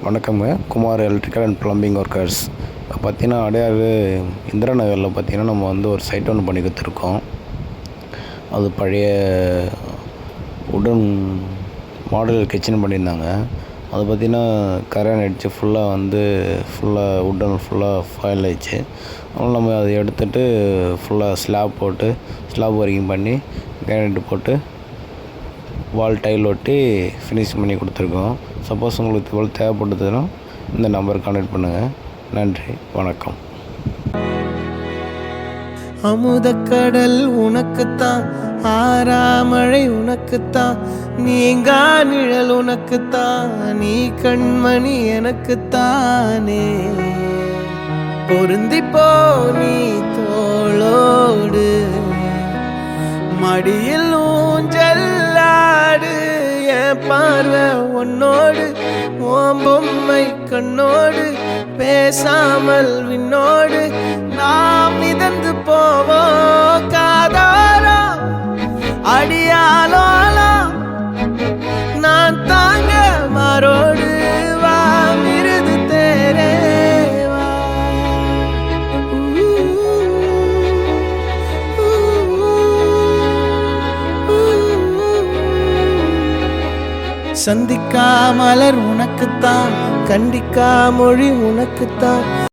வணக்கங்க. Kumar electrical and plumbing workers. பார்த்தீங்கன்னா அடையாறு இந்திரா நகரில் பார்த்தீங்கன்னா நம்ம வந்து ஒரு சைட் ஒன்று பண்ணி கொடுத்துருக்கோம். அது பழைய உடன் மாடல் கிச்சன் பண்ணியிருந்தாங்க. அது பார்த்திங்கன்னா கரையான் அடித்து ஃபுல்லாக உடன் ஃபாயில் ஆயிடுச்சு. அதனால் நம்ம அதை எடுத்துகிட்டு ஃபுல்லாக ஸ்லாப் ஒர்க்கிங் பண்ணி கிரானைட் போட்டு வால் டைல் ஒட்டி ஃபினிஷ் பண்ணி கொடுத்துருக்கோம். சப்போஸ் உங்களுக்கு இவ்வளோ தேவைப்படுதுன்னா இந்த நம்பருக்கு கான்டெக்ட் பண்ணுங்கள். நன்றி, வணக்கம். அமுதக்கடல் உனக்குத்தான், ஆறாமழை உனக்குத்தான், நீங்கா நிழல் உனக்குத்தான், நீ கண்மணி எனக்குத்தானே. பொருந்திப்போ நீ தோளோடு, மடியில் ஊஞ்சல்லாடு, என் பார்வை உன்னோடு, ஓம் பொம்மை கண்ணோடு, பேசாமல் விண்ணோடு நாம் மிதந்து போவோம். காதாரோ அடியாலோலோ நான் தாங்க மாறோடு, வா மிருது தேரே வா. சந்திக்கா மலர் உனக்குத்தான், கண்டிக்கா மொழி உனக்குத்தான்.